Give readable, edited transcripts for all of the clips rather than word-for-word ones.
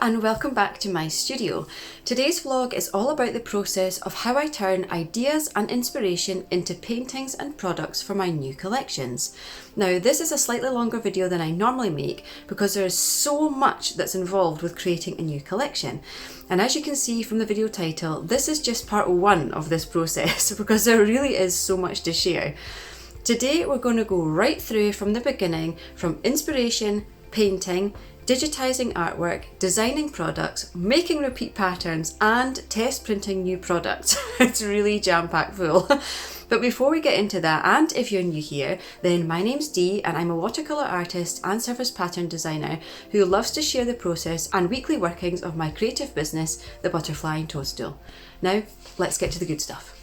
and welcome back to my studio. Today's vlog is all about the process of how I turn ideas and inspiration into paintings and products for my new collections. Now this is a slightly longer video than I normally make because there is so much that's involved with creating a new collection. And as you can see from the video title, this is just part one of this process because there really is so much to share. Today we're going to go right through from the beginning, from inspiration, painting, digitizing artwork, designing products, making repeat patterns, and test printing new products. It's really jam-packed full. But before we get into that, and if you're new here, then my name's Dee and I'm a watercolour artist and surface pattern designer who loves to share the process and weekly workings of my creative business, the Butterfly and Toadstool. Now, let's get to the good stuff.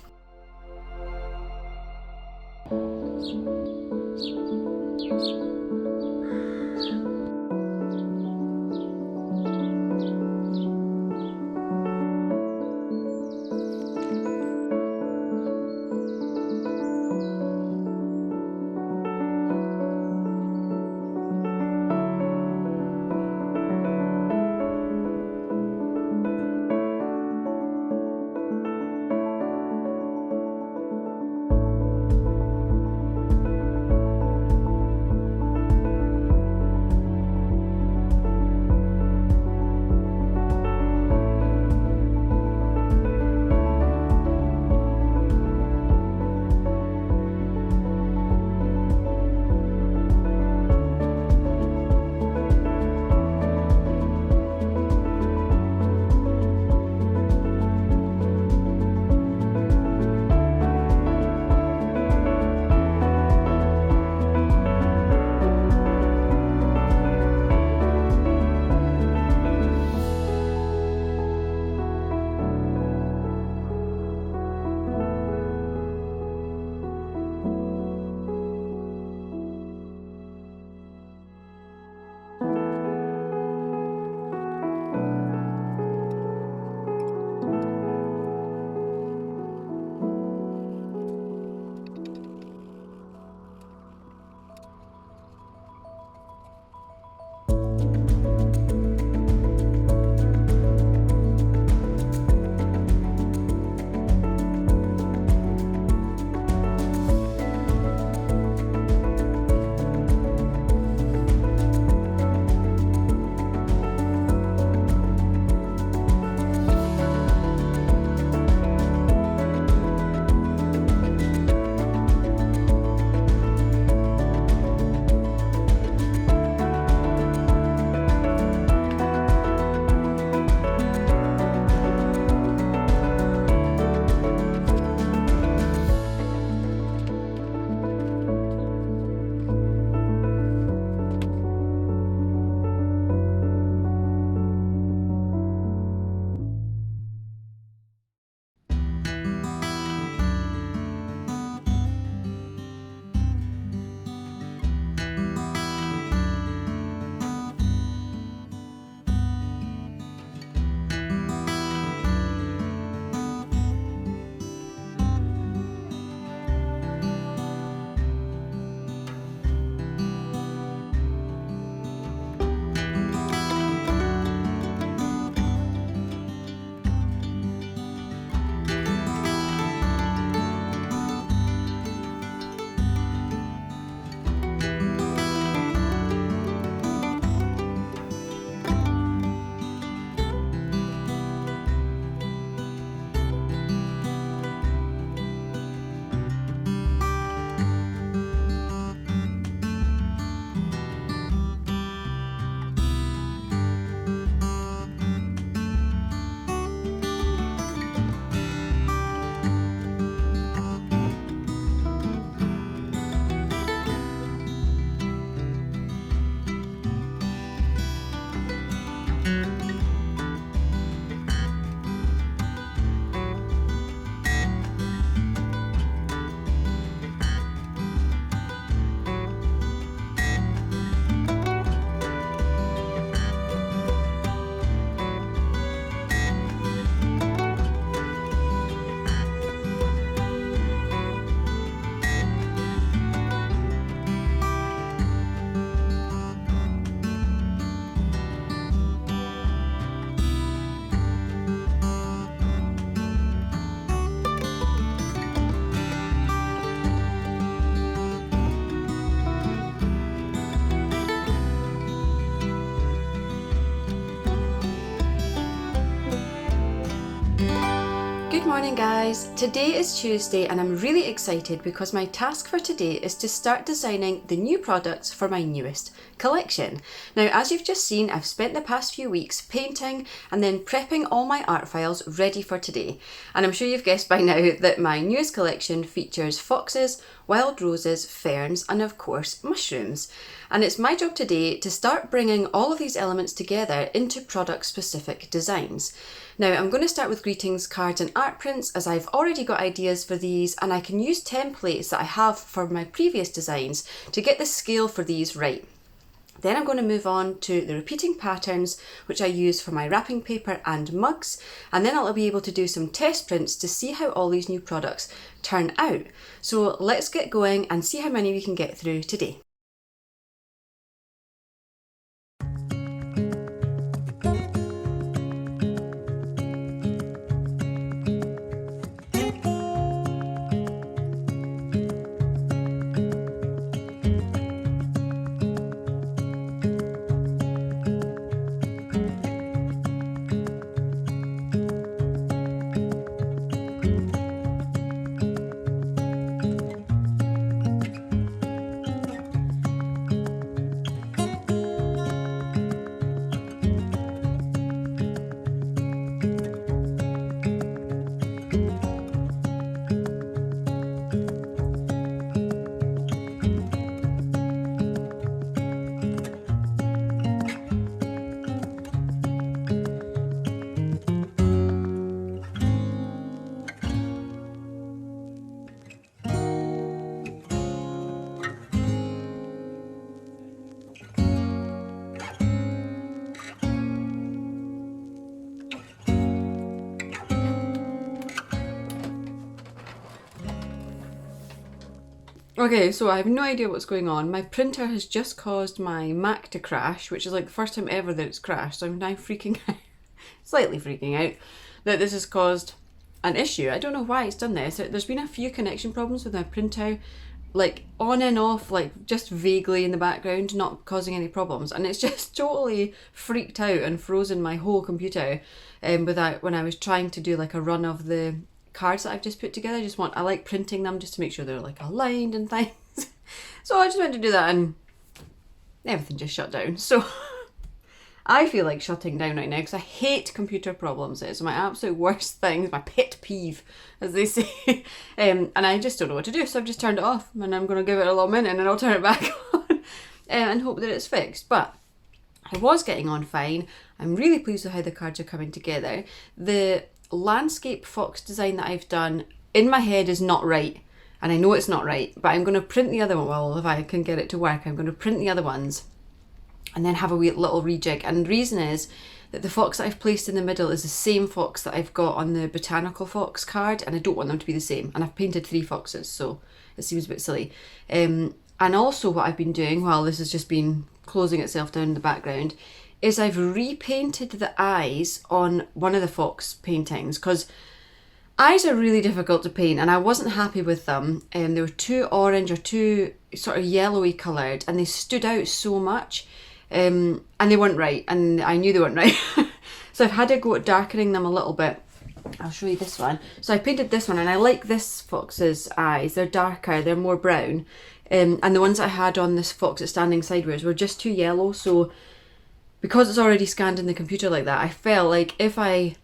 Good morning guys! Today is Tuesday and I'm really excited because my task for today is to start designing the new products for my newest collection. Now, as you've just seen, I've spent the past few weeks painting and then prepping all my art files ready for today. And I'm sure you've guessed by now that my newest collection features foxes, wild roses, ferns and of course mushrooms. And it's my job today to start bringing all of these elements together into product specific designs. Now, I'm going to start with greetings cards and art prints, as I've already got ideas for these and I can use templates that I have for my previous designs to get the scale for these right. Then I'm going to move on to the repeating patterns, which I use for my wrapping paper and mugs, and then I'll be able to do some test prints to see how all these new products turn out. So let's get going and see how many we can get through today. Okay, so I have no idea what's going on. My printer has just caused my Mac to crash, which is like the first time ever that it's crashed. So I'm now freaking out, slightly freaking out, that this has caused an issue. I don't know why it's done this. There's been a few connection problems with my printer, like on and off, like just vaguely in the background, not causing any problems. And it's just totally freaked out and frozen my whole computer without when I was trying to do like a run of the cards that I've just put together. I like printing them just to make sure they're like aligned and things. So I just went to do that and everything just shut down. So I feel like shutting down right now because I hate computer problems. It's my absolute worst thing, my pet peeve, as they say. And I just don't know what to do. So I've just turned it off and I'm going to give it a little minute and then I'll turn it back on and hope that it's fixed. But I was getting on fine. I'm really pleased with how the cards are coming together. The landscape fox design that I've done in my head is not right, and I know it's not right, but I'm going to print the other one. Well, if I can get it to work, I'm going to print the other ones and then have a wee little rejig. And the reason is that the fox that I've placed in the middle is the same fox that I've got on the botanical fox card, and I don't want them to be the same, and I've painted 3 foxes, so it seems a bit silly. And also what I've been doing while this has just been closing itself down in the background is I've repainted the eyes on one of the fox paintings, because eyes are really difficult to paint and I wasn't happy with them. They were too orange or too sort of yellowy coloured and they stood out so much, and they weren't right, and I knew they weren't right. So I've had to go at darkening them a little bit. I'll show you this one. So I painted this one and I like this fox's eyes. They're darker, they're more brown, and the ones I had on this fox that's standing sideways were just too yellow. So because it's already scanned in the computer like that, I felt like if I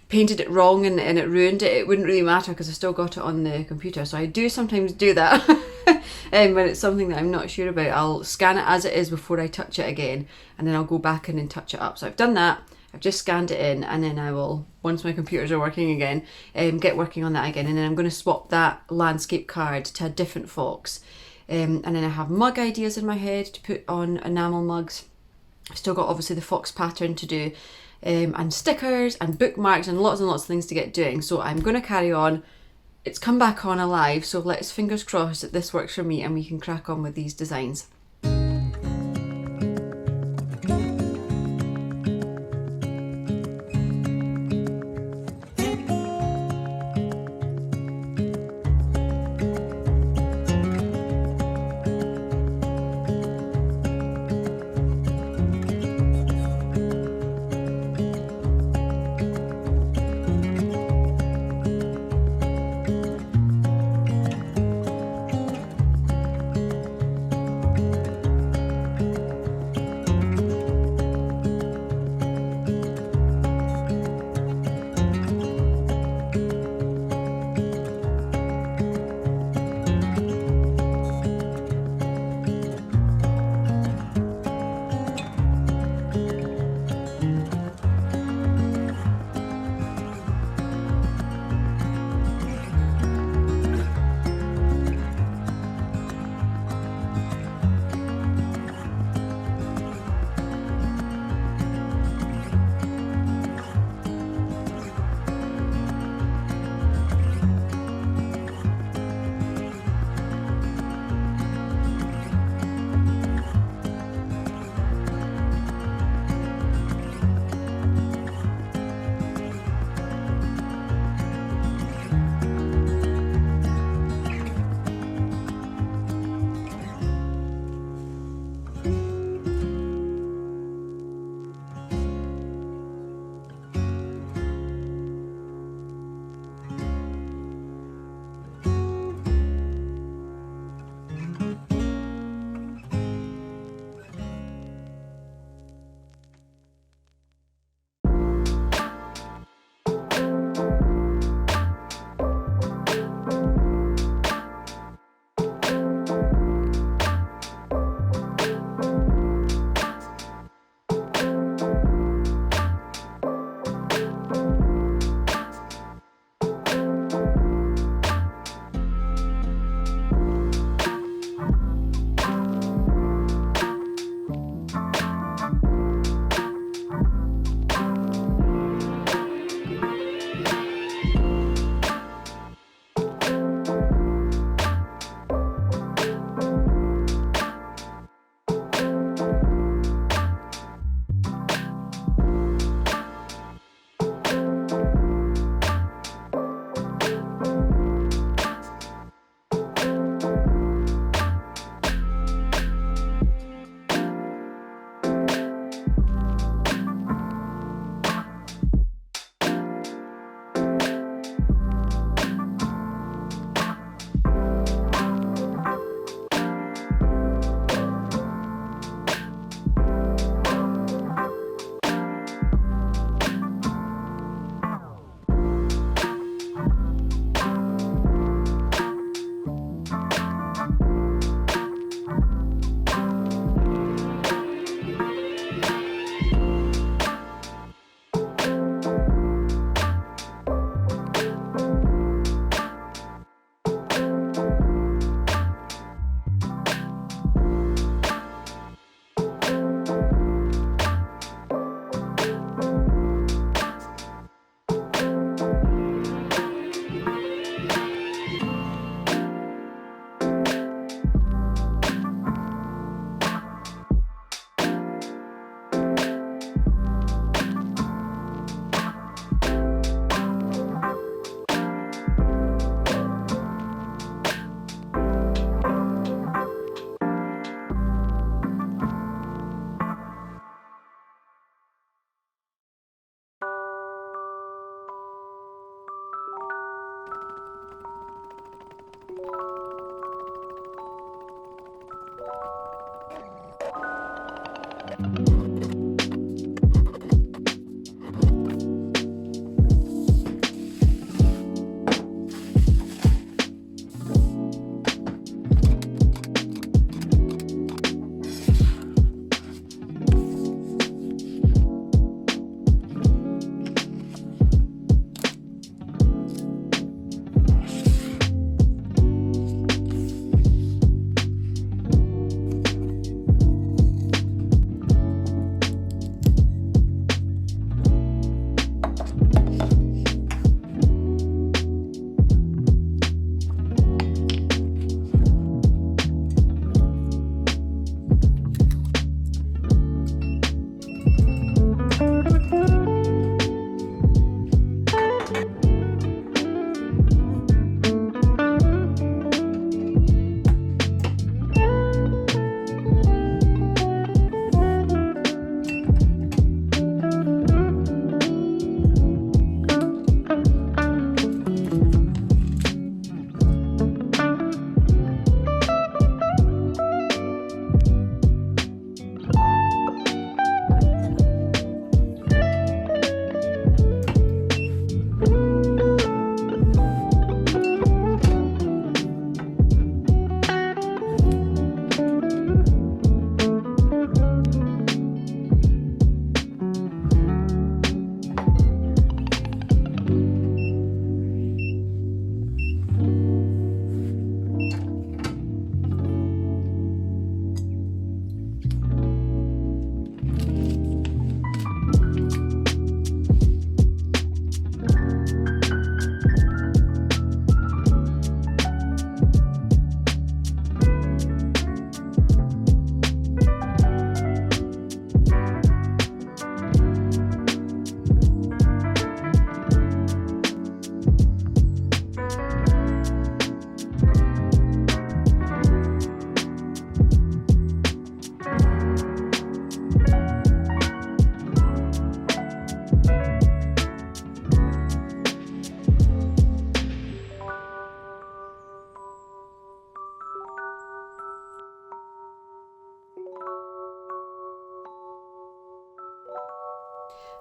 painted it wrong and it ruined it, it wouldn't really matter because I still got it on the computer. So I do sometimes do that. And when it's something that I'm not sure about, I'll scan it as it is before I touch it again, and then I'll go back in and touch it up. So I've done that. I've just scanned it in, and then I will, once my computers are working again, get working on that again. And then I'm going to swap that landscape card to a different fox. And then I have mug ideas in my head to put on enamel mugs. I've still got obviously the fox pattern to do, and stickers and bookmarks and lots of things to get doing. So I'm going to carry on. It's come back on alive, so let's fingers crossed that this works for me and we can crack on with these designs.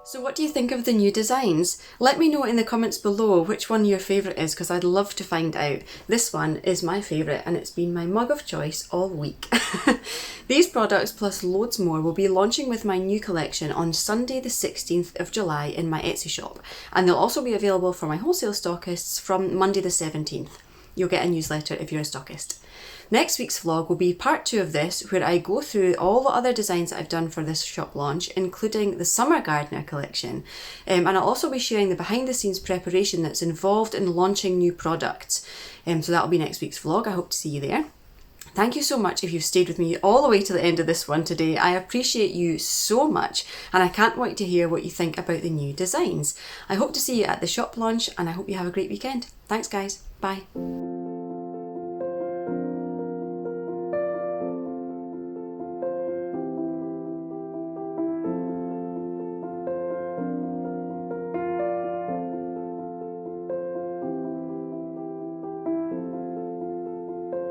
So what do you think of the new designs? Let me know in the comments below which one your favourite is, because I'd love to find out. This one is my favourite and it's been my mug of choice all week. These products plus loads more will be launching with my new collection on Sunday the 16th of July in my Etsy shop, and they'll also be available for my wholesale stockists from Monday the 17th. You'll get a newsletter if you're a stockist. Next week's vlog will be part 2 of this, where I go through all the other designs that I've done for this shop launch, including the Summer Gardener collection. And I'll also be sharing the behind the scenes preparation that's involved in launching new products. So that'll be next week's vlog. I hope to see you there. Thank you so much if you've stayed with me all the way to the end of this one today. I appreciate you so much, and I can't wait to hear what you think about the new designs. I hope to see you at the shop launch, and I hope you have a great weekend. Thanks guys, bye.